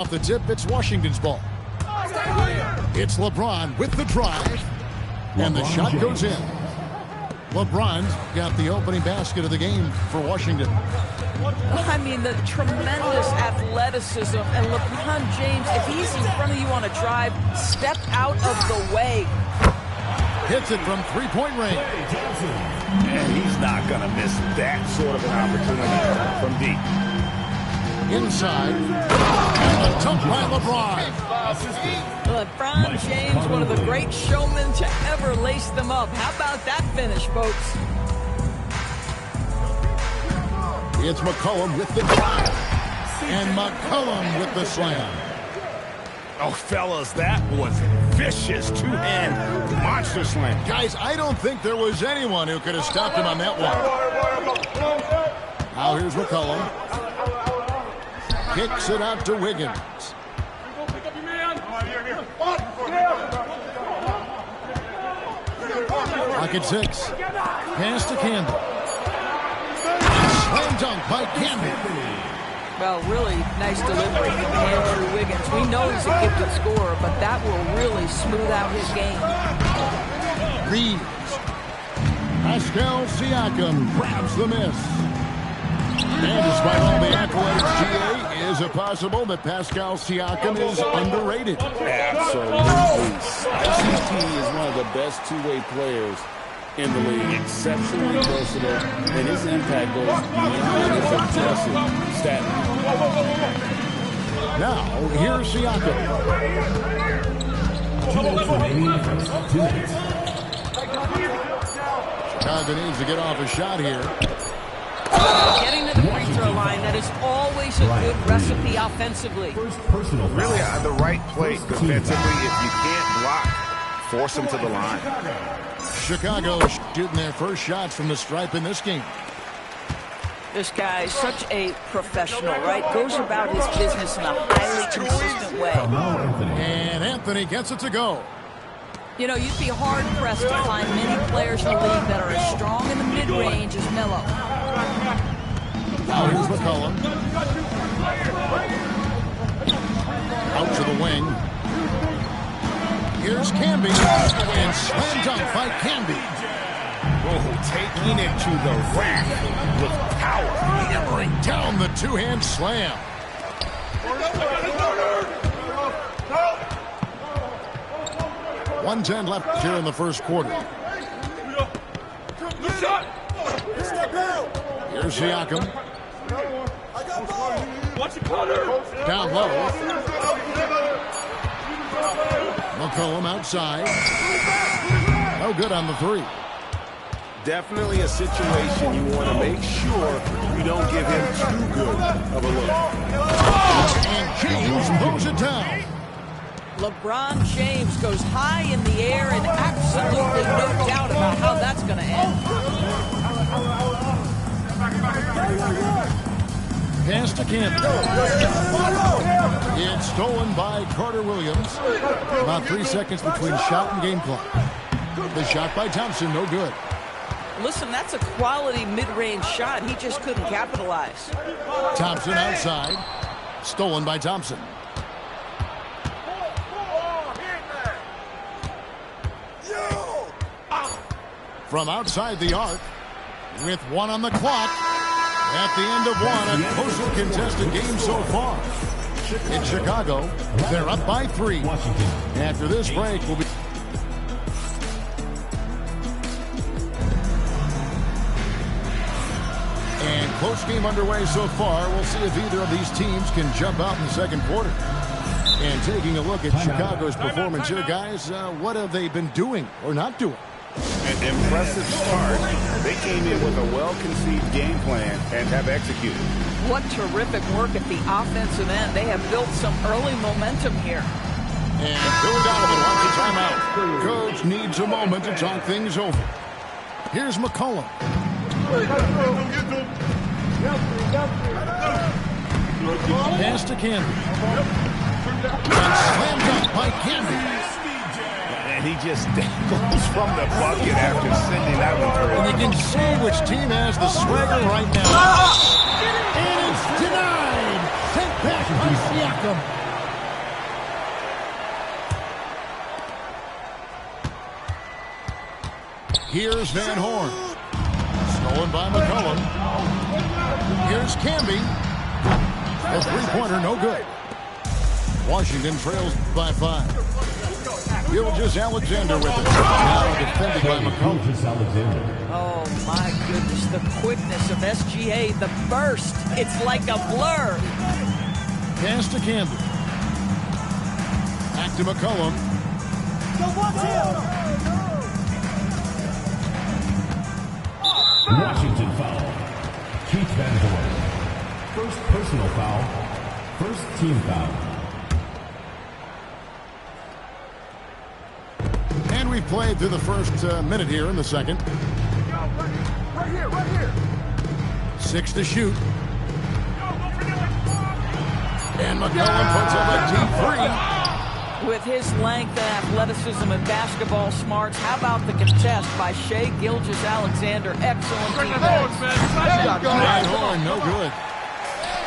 Off the tip, it's Washington's ball. It's LeBron with the drive, and the shot goes in. LeBron's got the opening basket of the game for Washington. I mean, the tremendous athleticism, and LeBron James, if he's in front of you on a drive, step out of the way. Hits it from three-point range. And he's not going to miss that sort of an opportunity from deep. Inside, and a dunk by LeBron. LeBron James, one of the great showmen to ever lace them up. How about that finish, folks? It's McCollum with the drive, and McCollum with the slam. Oh, fellas, that was vicious two-hand monster slam. Guys, I don't think there was anyone who could have stopped him on that one. Now here's McCollum. Kicks it out to Wiggins. Pocket six. Pass to Campbell. Slam dunk by Campbell. Well, really nice delivery from Andrew Wiggins. We know he's a gifted scorer, but that will really smooth out his game. Reeves. Pascal Siakam grabs the miss. And despite all the accolades, GA, is it possible that Pascal Siakam is underrated? Absolutely. ICT is one of the best two-way players in the league. Exceptionally versatile, and his impact goes beyond his impressive stat. Now, here's Siakam. 2 minutes remaining first. 2 minutes. Chicago needs to get off a shot here. Getting to the free throw line, that is always a good recipe offensively. Really on the right play defensively. If you can't block, force him to the line. Chicago shooting their first shots from the stripe in this game. This guy is such a professional, right? Goes about his business in a highly consistent way. And Anthony gets it to go. You know, you'd be hard-pressed to find many players in the league that are as strong in the mid-range as Melo. Now here's McCollum. Out to the wing. Here's K.o.b.e. And slam dunk by K.o.b.e. Oh, taking it to the rack with power. Hammering down the two-hand slam. 1:10 left here in the first quarter. Here's Siakam. Down low. McCollum outside. No good on the three. Definitely a situation you want to make sure you don't give him too good of a look. And James throws it down. LeBron James goes high in the air, and absolutely no doubt about how that's going to end. Pass to Campbell. It's stolen by Carter Williams. About 3 seconds between shot and game clock. The shot by Thompson, no good. Listen, that's a quality mid-range shot. He just couldn't capitalize. Thompson outside. Stolen by Thompson. From outside the arc, with 1 on the clock. At the end of 1, a closely contested game so far. In Chicago, they're up by 3. After this break, we'll be... And close game underway so far. We'll see if either of these teams can jump out in the second quarter. And taking a look at Chicago's performance here, guys, what have they been doing or not doing? An impressive start. They came in with a well-conceived game plan and have executed. What terrific work at the offensive end. They have built some early momentum here. And Bill Donovan wants a timeout. Coach needs a moment to talk things over. Here's McCollum. Pass to Campbell. And slammed up by Campbell. And he just goes from the bucket after sending that one through. And you can see which team has the swagger right now. And it's denied. Sent back by Siakam. Here's Van Horn. Stolen by McCollum. Here's K.o.b.e. The three-pointer, no good. Washington trails by 5. Gilgeous-Alexander with it. Now defended by McCollum. Oh, my goodness. The quickness of SGA. The burst. It's like a blur. Pass to K.o.b.e. Back to McCollum. Washington foul. Keith Van Horn. First personal foul. First team foul. And we've played through the first minute here in the second. Right here. 6 to shoot. And McCollum puts up a deep 3. With his length and athleticism and basketball smarts, how about the contest by Shai Gilgeous-Alexander? Excellent defense. Van Horn, no good.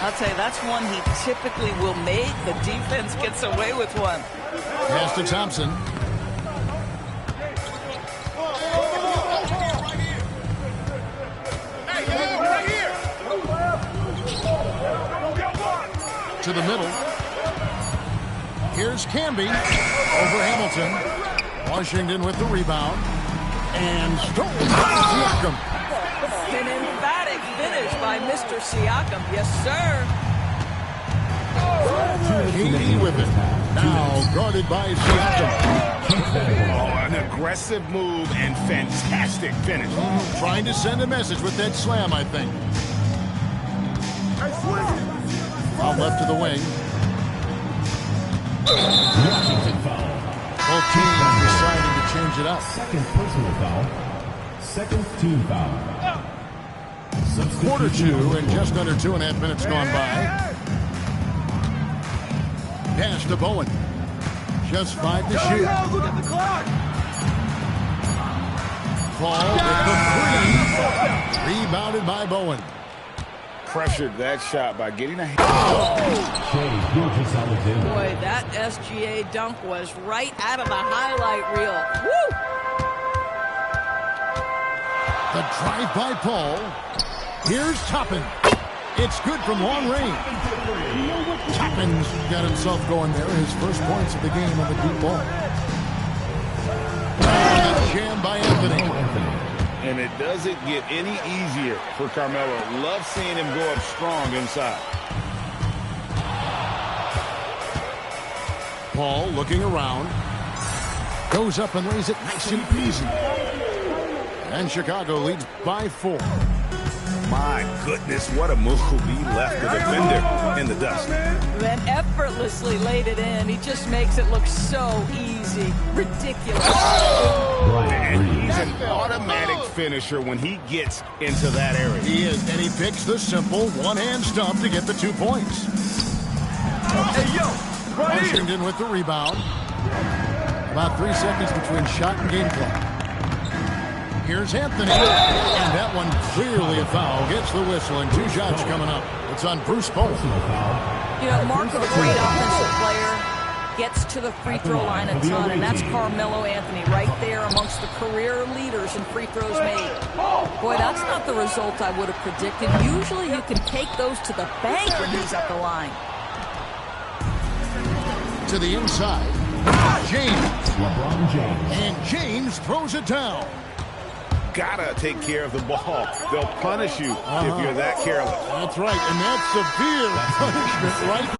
I'll tell you, that's one he typically will make. The defense gets away with one. Pass to Thompson. To the middle. Here's K.o.b.e. over Hamilton. Washington with the rebound. And stolen by Siakam. An emphatic finish by Mr. Siakam. Yes, sir. K.o.b.e. with it. Now guarded by Siakam. Oh, an aggressive move and fantastic finish. Trying to send a message with that slam, I think. Out left to the wing. Washington foul. Both teams deciding to change it up. Second personal foul. Second team foul. Quarter Substitution. 2 and just under 2.5 minutes gone by. Pass to Bowen. Just 5 to shoot. Look at the clock. Paul with the 3. Rebounded by Bowen. Pressured that shot by getting a hand. Shai Gilgeous-Alexander. Boy, that SGA dunk was right out of the highlight reel. Woo! The drive by Paul. Here's Toppin. It's good from long range. Toppin's got himself going there. His first points of the game on the deep ball. And jammed by Anthony. And it doesn't get any easier for Carmelo. Love seeing him go up strong inside. Paul looking around. Goes up and lays it nice and easy. And Chicago leads by 4. My goodness, what a move. He left the defender in the dust. Then effortlessly laid it in. He just makes it look so easy. Ridiculous. And he's an automatic finisher when he gets into that area. He is, and he picks the simple one-hand stump to get the 2 points. Hey, yo. Right here. Washington with the rebound. About 3 seconds between shot and game clock. Here's Anthony, and that one clearly a foul. Gets the whistle, and 2 shots coming up. It's on Bruce Bowen. You know, mark of a great offensive player gets to the free throw line a ton, and that's Carmelo Anthony right there amongst the career leaders in free throws made. Boy, that's not the result I would have predicted. Usually you can take those to the bank when he's at the line. To the inside. James. LeBron James. And James throws it down. Gotta take care of the ball. They'll punish you if you're that careless. That's right, and that's severe punishment right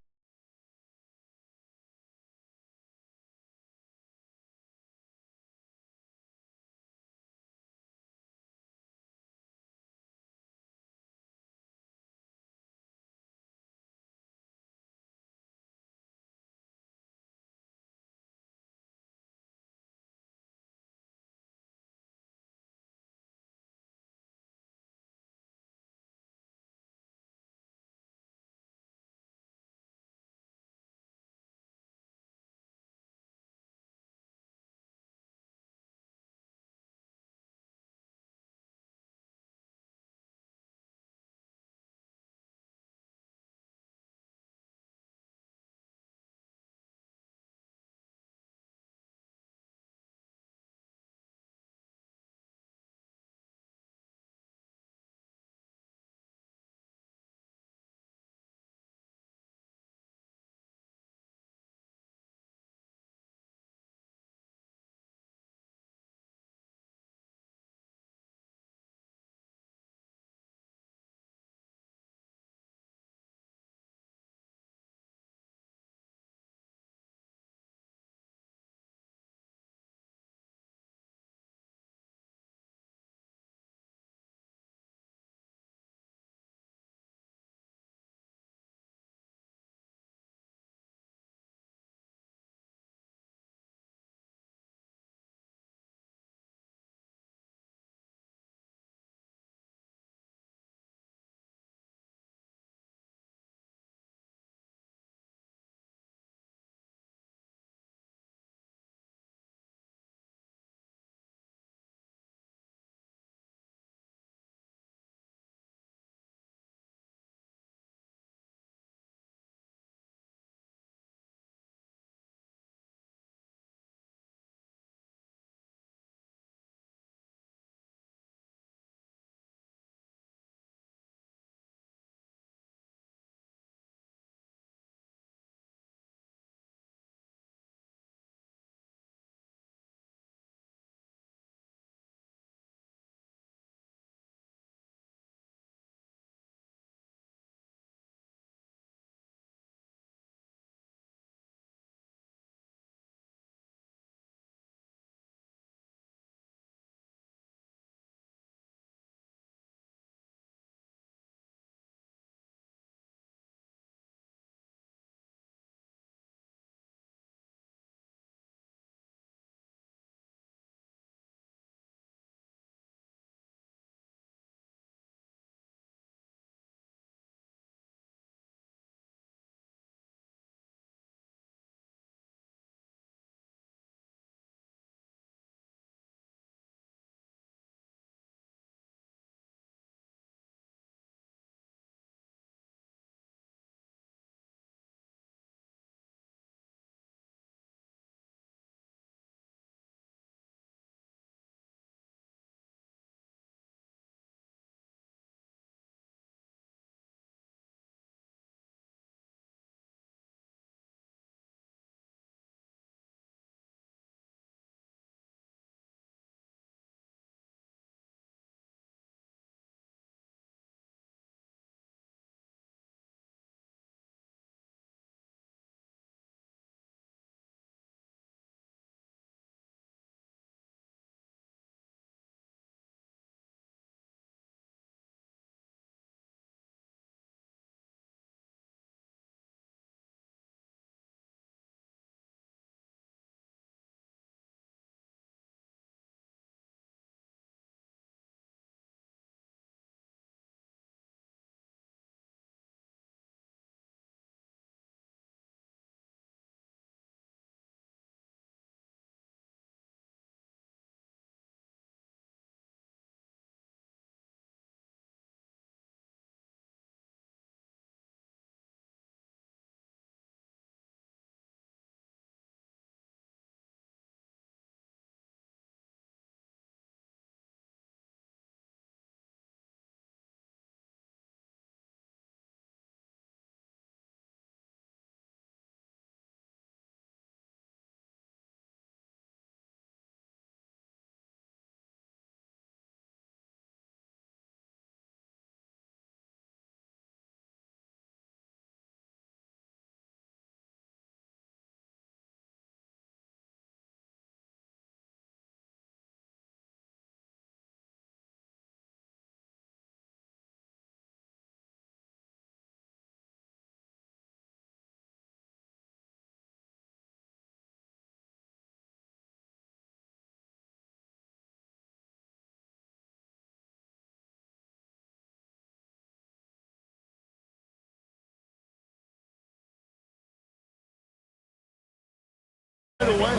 away.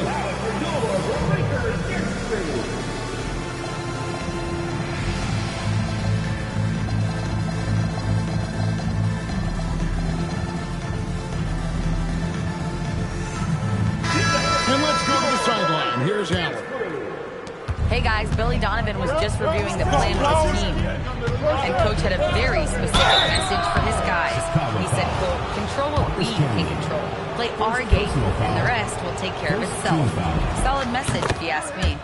And let's go to the sideline. Here's Allen. Hey guys, Billy Donovan was just reviewing the plan with his team. And Coach had a very specific message for his guys. He said, quote, control what we can control. Play our game, and the rest will take care of itself. Solid message, if you ask me.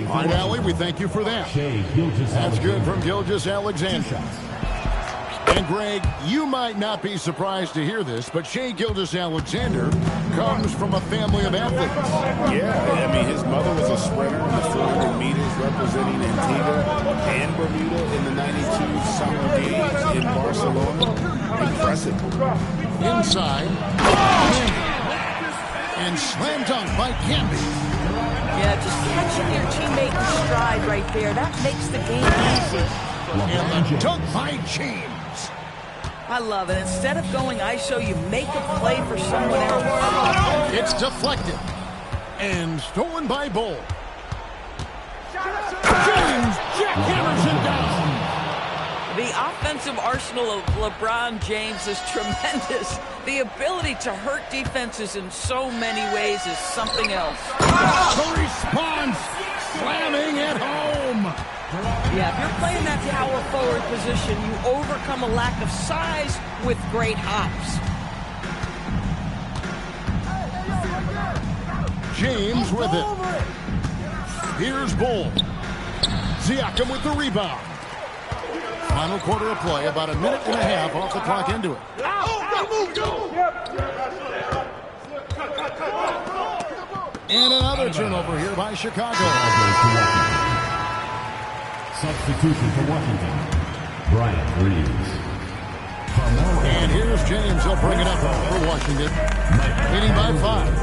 All right, Allie, we thank you for that. That's good from Gilgeous-Alexander. And Greg, you might not be surprised to hear this, but Shai Gilgeous-Alexander comes from a family of athletes. Yeah, I mean, his mother was a sprinter in the 400 meters representing Antigua and Bermuda in the 92 Summer Games in Barcelona. Impressive. Inside. And slam dunk by K.o.b.e. Yeah, just catching your teammate in stride right there. That makes the game easy. And the dunk by James. I love it. Instead of going ISO, you make a play for someone else. It's deflected. And stolen by Bull. James jackhammers it down. The offensive arsenal of LeBron James is tremendous. The ability to hurt defenses in so many ways is something else. The response, slamming at home. Yeah, if you're playing that power forward position, you overcome a lack of size with great hops. James with it. Here's Bull. Siakam with the rebound. Final quarter of play, about a minute and a half off the clock into it. And another turnover here by Chicago. Substitution for Washington, Bryant Reeves. And here's James. He'll bring it up for Washington. Leading by 5.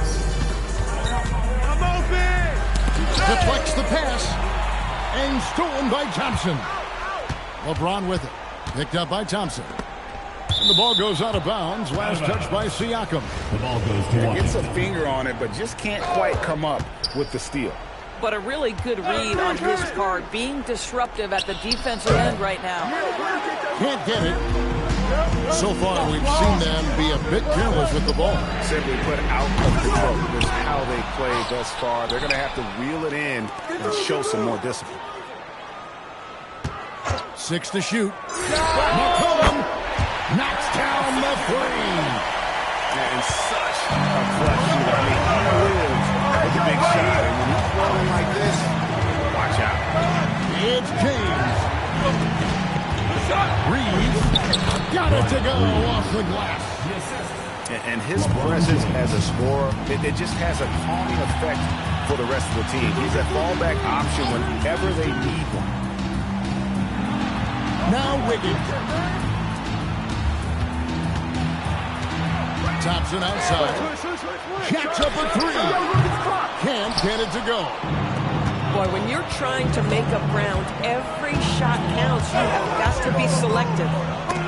Deflects the pass. And stolen by Thompson. LeBron with it. Picked up by Thompson. And the ball goes out of bounds. Last touch by Siakam. The ball goes to Washington. Gets a finger on it, but just can't quite come up with the steal. But a really good read on his part, being disruptive at the defensive end right now. Can't get it. So far, we've seen them be a bit careless with the ball. Simply put out of control. That's how they played thus far. They're going to have to reel it in and show some more discipline. 6 to shoot. McCollum knocks down the 3. And such a clutch shooter. I mean, he lives with a big shot. And when he's rolling like this, watch out. It's James. Reeves got it to go off the glass. And his presence as a scorer, it just has a calming effect for the rest of the team. He's a fallback option whenever they need one. Now Wiggins. Thompson outside. Jacks up a 3. Can't get it to go. Boy, when you're trying to make up ground, every shot counts. You have got to be selective.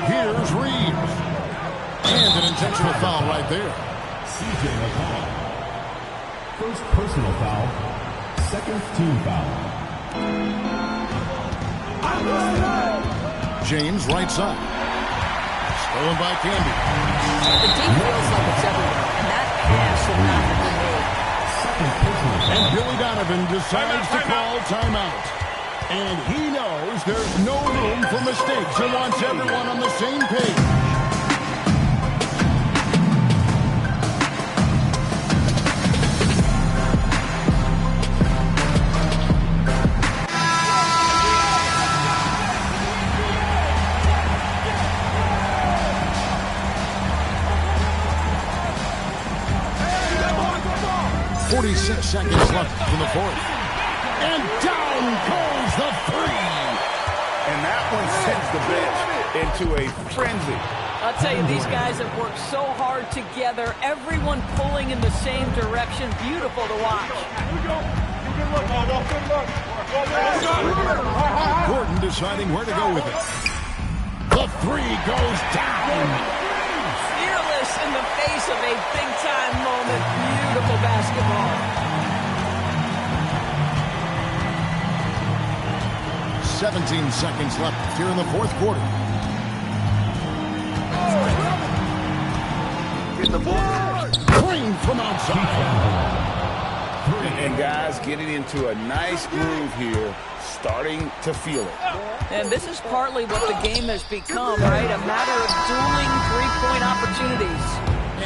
Here's Reeves. And an intentional foul right there. C.J. McCollum. First personal foul. Second team foul. James right side. Stolen by K.o.b.e. The deep feels like it's everywhere, and that pass should not have been made. And Billy Donovan decides to call timeout. And he knows there's no room for mistakes and wants everyone on the same page. Seconds left in the fourth. And down goes the 3. And that one sends the bench into a frenzy. I'll tell you, these guys have worked so hard together. Everyone pulling in the same direction. Beautiful to watch. Gordon deciding where to go with it. The 3 goes down. Fearless in the face of a big-time moment. Beautiful basketball. 17 seconds left here in the fourth quarter. Get the ball. Green from outside. And guys getting into a nice groove here, starting to feel it. And this is partly what the game has become, right? A matter of dueling three-point opportunities.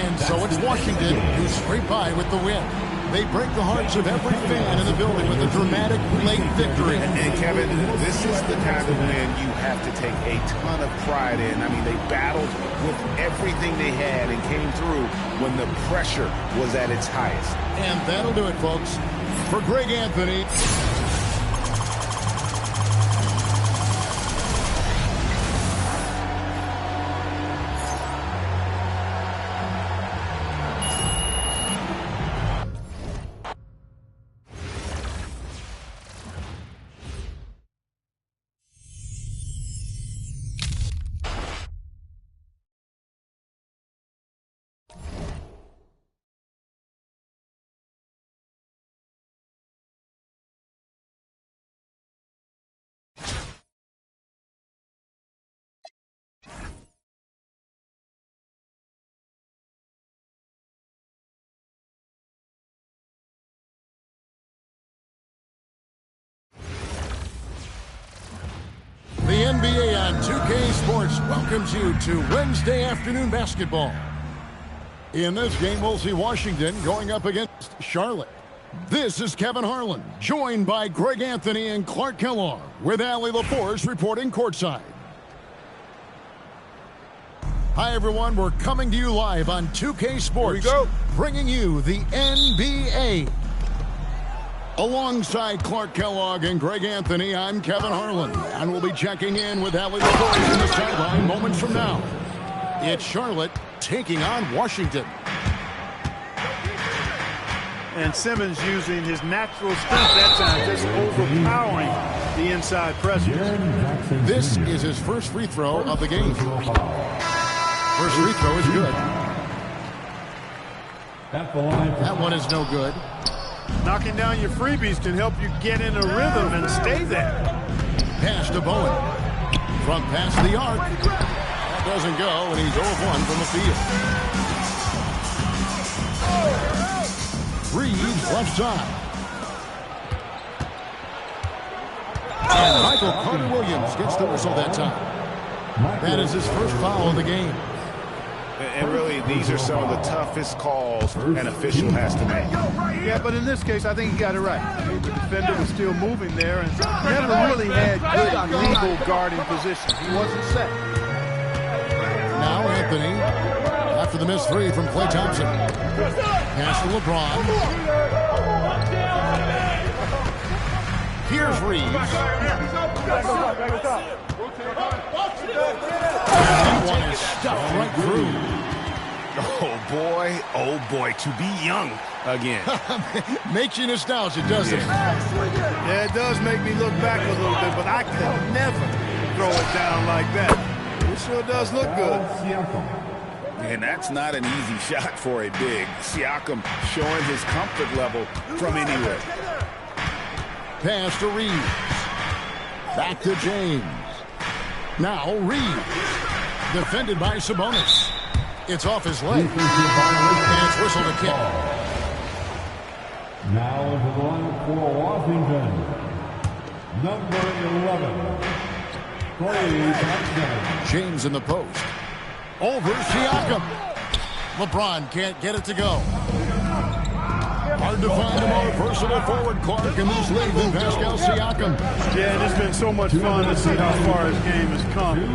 And so it's Washington who scrape by with the win. They break the hearts of every fan in the building with a dramatic late victory. And Kevin, this is the kind of win you have to take a ton of pride in. I mean, they battled with everything they had and came through when the pressure was at its highest. And that'll do it, folks. For Greg Anthony. The NBA on 2K Sports welcomes you to Wednesday afternoon basketball. In this game, we'll see Washington going up against Charlotte. This is Kevin Harlan, joined by Greg Anthony and Clark Kellogg, with Allie LaForce reporting courtside. Hi, everyone. We're coming to you live on 2K Sports, bringing you the NBA. Alongside Clark Kellogg and Greg Anthony, I'm Kevin Harlan, and we'll be checking in with Allie LaForce in the sideline moments from now. It's Charlotte taking on Washington. And Simmons using his natural strength that time, just overpowering the inside pressure. This is his first free throw of the game. First free throw is good. That one is no good. Knocking down your freebies can help you get in a rhythm and stay there. Pass to Bowen. Front pass the arc. That doesn't go, and he's 0 of 1 from the field. Reeves left side. And Michael Carter-Williams gets the whistle that time. That is his first foul of the game. And really, these are some of the toughest calls an official has to make. Yeah, but in this case, I think he got it right. The defender was still moving there and never really had good legal guarding position. He wasn't set. Now Anthony, after the missed three from Klay Thompson. Pass to LeBron. Here's Reeves. That one is stuffed right through. Oh boy, to be young again. Makes you nostalgic, doesn't it? Yeah, it does make me look back a little bit, but I could never throw it down like that. It sure does look good. And that's not an easy shot for a big. Siakam showing his comfort level from anywhere. Pass to Reeves. Back to James. Now Reeves. Defended by Sabonis. It's off his leg. And it's whistled a kick. Now to the line for Washington, number 11, Klay Thompson. James in the post. Over Siakam. LeBron can't get it to go. Hard to find a more versatile forward, Clark, in this league than Pascal Siakam. Yeah, and it's been so much fun to see how far his game has come in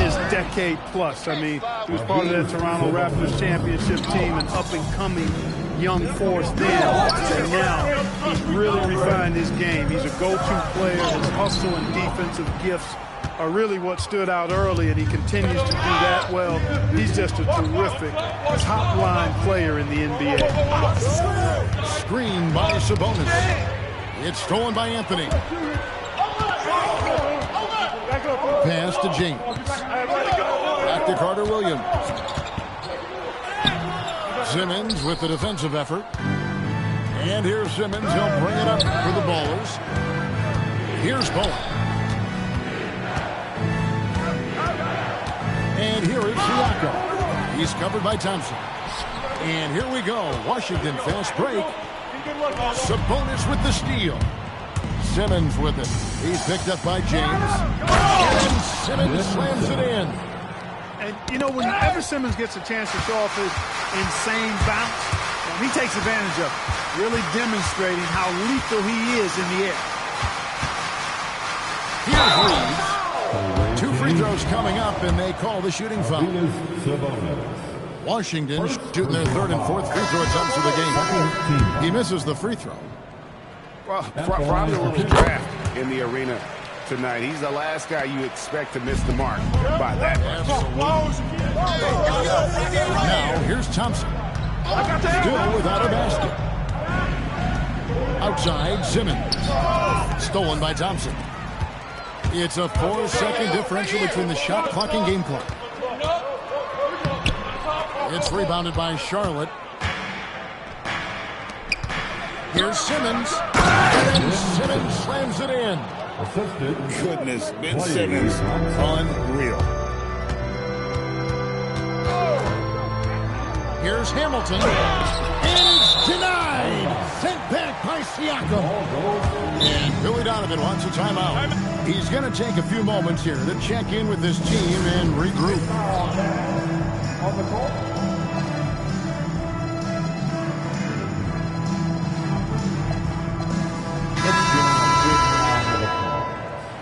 his decade plus. I mean, he was part of that Toronto Raptors championship team, an up-and-coming young force then. And now he's really refined his game. He's a go-to player. His hustle and defensive gifts are really what stood out early, and he continues to do that well. He's just a terrific top-line player in the NBA. Screen by Sabonis. It's stolen by Anthony. Pass to James. Back to Carter-Williams. Simmons with the defensive effort. And here's Simmons. He'll bring it up for the Ballers. Here's Bowen. And here is Siakam. He's covered by Thompson. And here we go. Washington fast break. Sabonis with the steal. Simmons with it. He's picked up by James. And Simmons slams it in. And, you know, whenever Simmons gets a chance to show off his insane bounce, he takes advantage of it, really demonstrating how lethal he is in the air. Here's Reeves. 2 free throws coming up, and they call the shooting foul. Washington shooting their 3rd and 4th free throw attempts of the game. He misses the free throw. Well, probably a little draft in the arena tonight. He's the last guy you expect to miss the mark by that much. Now, here's Thompson. Still without a basket. Outside, Simmons. Stolen by Thompson. It's a 4-second differential between the shot clock and game clock. It's rebounded by Charlotte. Here's Simmons. And Simmons slams it in. Goodness, Ben Simmons, unreal. Here's Hamilton. And it's denied. Sent back by Siakam. And Billy Donovan wants a timeout. He's going to take a few moments here to check in with his team and regroup. On the court.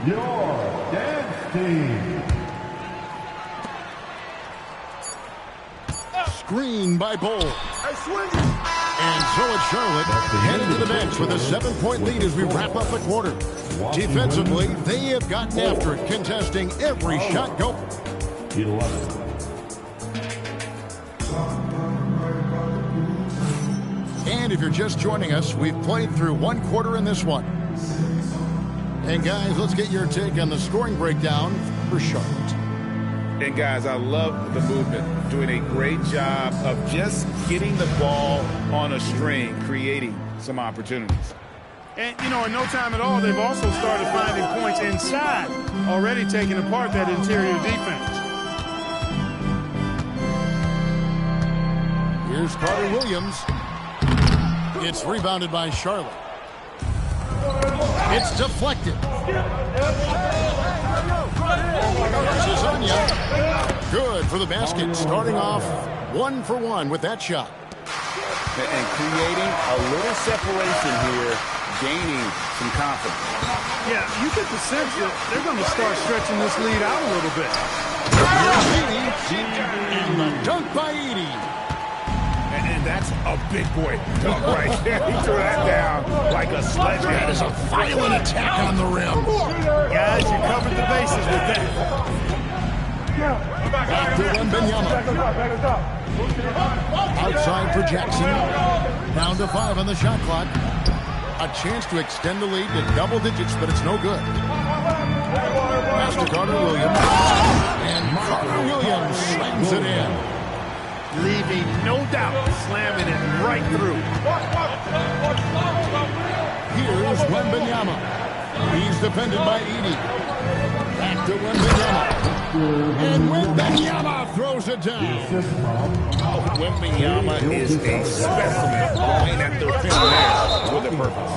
Your dance team. Screen by Bull. And so it's Charlotte headed to the bench with a 7-point lead as we wrap up the quarter. Defensively, they have gotten after it, contesting every shot go. 11. And if you're just joining us, we've played through 1 quarter in this one. And guys, let's get your take on the scoring breakdown for Charlotte. And guys, I love the movement. Doing a great job of just getting the ball on a string, creating some opportunities. And, you know, in no time at all, they've also started finding points inside, already taking apart that interior defense. Here's Carter Williams. It's rebounded by Charlotte. It's deflected. Zizania. Good for the basket. Starting off 1 for 1 with that shot. And creating a little separation here, gaining some confidence. Yeah, you get the sense that they're going to start stretching this lead out a little bit. And the dunk by Edie. And that's a big boy dunk right there. He threw that down like a sledgehammer. That is a violent attack on the rim. Guys, you covered the bases with that. Back to Wembanyama. Outside for Jackson. Down to 5 on the shot clock. A chance to extend the lead to double digits, but it's no good. Pass to Carter Williams. And Carter Williams slams it in. Leaving no doubt, slamming it right through. Here's Wembanyama. He's defended by Edie. Back to Wembanyama. And Wembanyama throws it down. Wembanyama is a specimen playing at the rim with a purpose.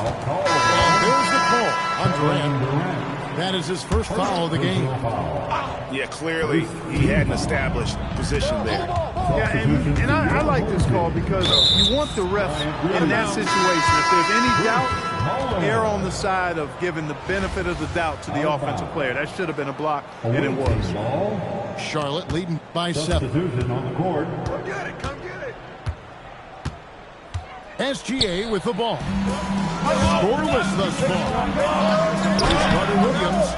And there's the call on Durant. That is his first foul of the game. Yeah, clearly he had an established position there. Yeah, and I like this call because you want the ref in that situation. If there's any doubt, err on the side of giving the benefit of the doubt to the offensive player. That should have been a block, and it was. Charlotte leading by 7. On the court. Come get it, come get it. SGA with the ball. Scoreless thus far. Carter Williams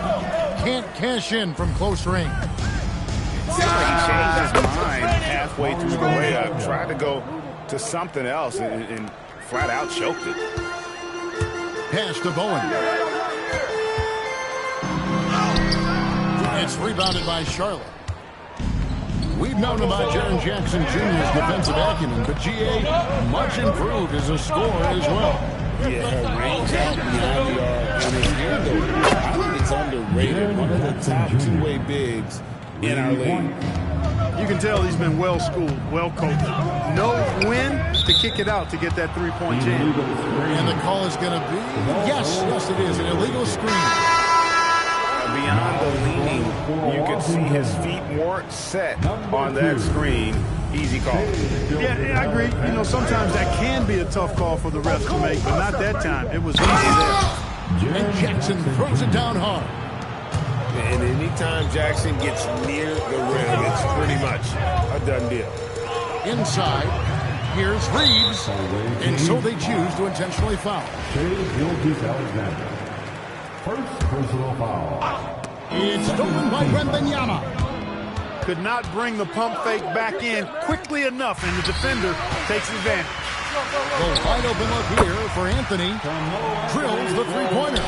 can't cash in from close range. Seems like he changed his mind halfway through the layup, tried to go to something else, and flat out choked it. Pass to Bowen. It's rebounded by Charlotte. We've known about Jaren Jackson Jr.'s defensive acumen, but GA much improved as a scorer as well. Yeah, her range out beyond the arc and his handle, I think it's underrated. One of the top two-way bigs in our league. You can tell he's been well-schooled, well-coached. Know when to kick it out to get that three-point jam. And the call is going to be, yes, it is, an illegal screen. Beyond the leaning, you can see his feet weren't set on that screen. Easy call. Yeah, I agree. You know, sometimes that can be a tough call for the refs to make, but not that time. It was easy there. And Jackson throws it down hard. And anytime Jackson gets near the rim, it's pretty much a done deal. Inside, here's Reeves. And so they choose to intentionally foul. Alexander. First personal foul. It's stolen by Wembanyama. Could not bring the pump fake back in quickly enough, and the defender takes advantage. The wide open look here for Anthony. Drills the three-pointer.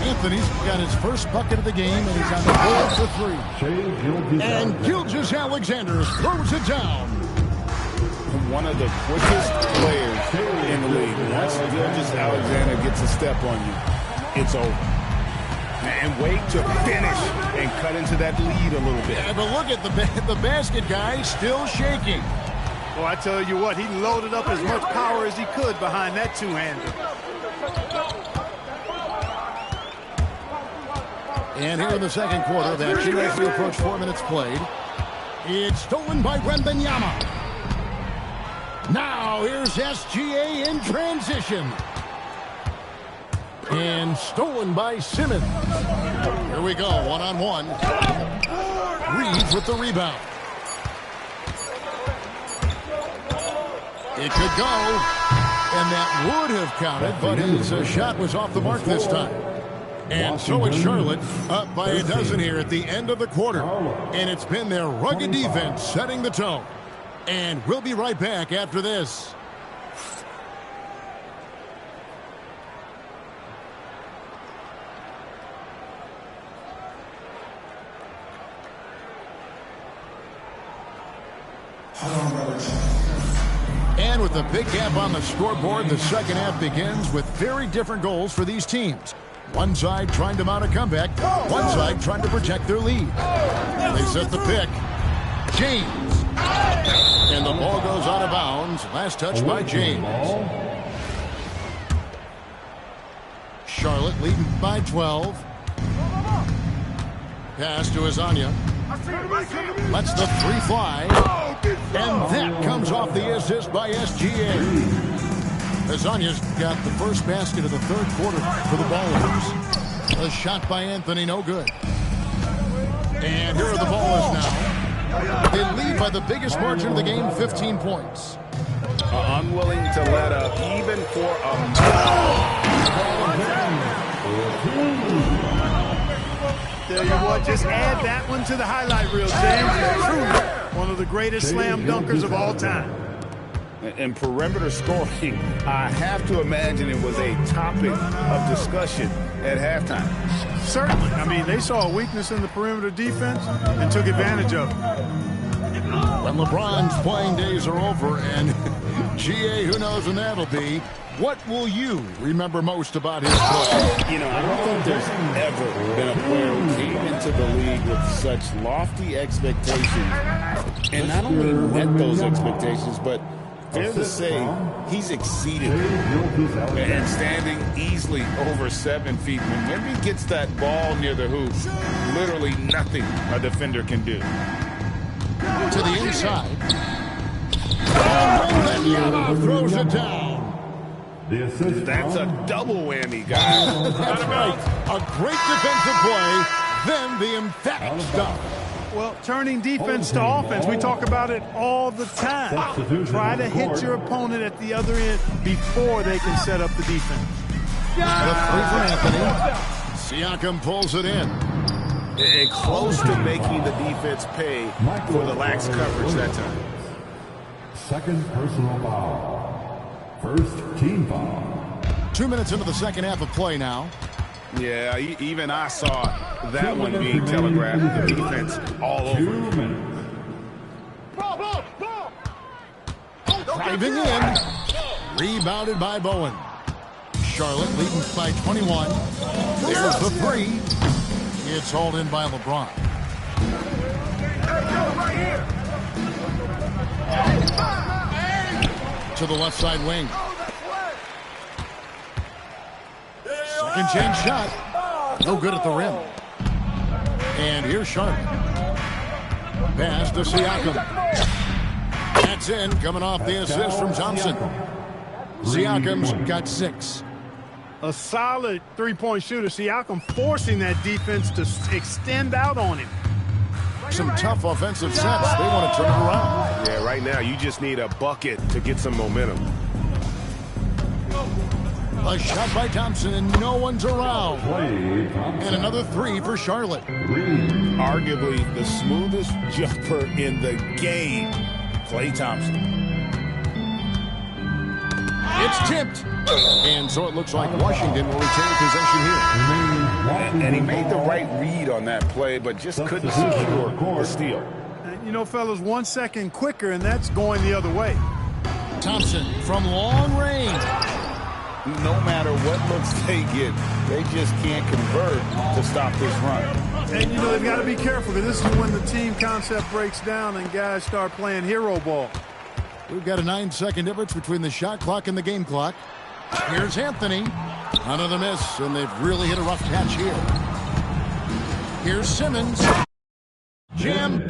Anthony's got his first bucket of the game, and he's on the board for three. And Gilgeous-Alexander throws it down. One of the quickest players in the league. Once Gilgeous-Alexander gets a step on you, it's over. And wait to finish and cut into that lead a little bit. Yeah, but look at the basket guy still shaking. Well, I tell you what, he loaded up as much power as he could behind that two-hander. And here in the second quarter of action, as we approach 4 minutes played, it's stolen by Wembanyama. Now here's SGA in transition. And stolen by Simmons. Here we go, one-on-one. Reeves with the rebound. It could go, and that would have counted, but his shot was off the mark this time. And so it's Charlotte up by a dozen here at the end of the quarter. And it's been their rugged defense setting the tone. And we'll be right back after this. And with a big gap on the scoreboard, the second half begins with very different goals for these teams. One side trying to mount a comeback, one side trying to protect their lead. They set the pick. James. And the ball goes out of bounds. Last touch by James. Charlotte leading by 12. Pass to Azania. Lets the three fly. And that comes off the assist by SGA. Azania's got the first basket of the third quarter for the Ballers. A shot by Anthony, no good. And here are the Ballers now. They lead by the biggest margin of the game, 15 points. Unwilling to let up even for a Tell you what, just add that one to the highlight reel, James. Truly one of the greatest slam dunkers of all time. And perimeter scoring, I have to imagine it was a topic of discussion at halftime. Certainly. I mean, they saw a weakness in the perimeter defense and took advantage of it. When LeBron's playing days are over, and GA, who knows when that'll be, what will you remember most about his play? You know, I don't think there's ever been a player who came into the league with such lofty expectations and not only met those expectations, but fair to say he's exceeded them. And standing easily over 7 feet. When Wemby gets that ball near the hoop, literally nothing a defender can do. To the inside. And Wembanyama throws it down. That's a double whammy, guys. That's right. A great defensive play, then the emphatic stop. Well, turning defense to offense, we talk about it all the time. Try to hit your opponent at the other end before they can set up the defense. The three for Anthony. Siakam pulls it in. And close to making the defense pay for the lax coverage that time. Second personal foul. First team foul. 2 minutes into the second half of play now. Yeah, even I saw that one being telegraphed. The defense all over. Driving in. Rebounded by Bowen. Charlotte leading by 21. There's the three. It's hauled in by LeBron. To the left side wing. Second chance shot. No good at the rim. And here's Charlotte. Pass to Siakam. That's in, coming off the assist from Thompson. Siakam's got 6. A solid three-point shooter. Siakam forcing that defense to extend out on him. Some tough offensive sets. They want to turn it around. Yeah, right now you just need a bucket to get some momentum. A shot by Thompson, and no one's around. And another 3 for Charlotte. Arguably the smoothest jumper in the game, Klay Thompson. It's tipped. And so it looks like Washington will retain possession here. And he made the right read on that play, but just couldn't secure a steal. You know, fellas, 1 second quicker, and that's going the other way. Thompson from long range. No matter what looks they get, they just can't convert to stop this run. And, you know, they've got to be careful, because this is when the team concept breaks down and guys start playing hero ball. We've got a 9-second difference between the shot clock and the game clock. Here's Anthony. Another miss, and they've really hit a rough patch here. Here's Simmons. Jam.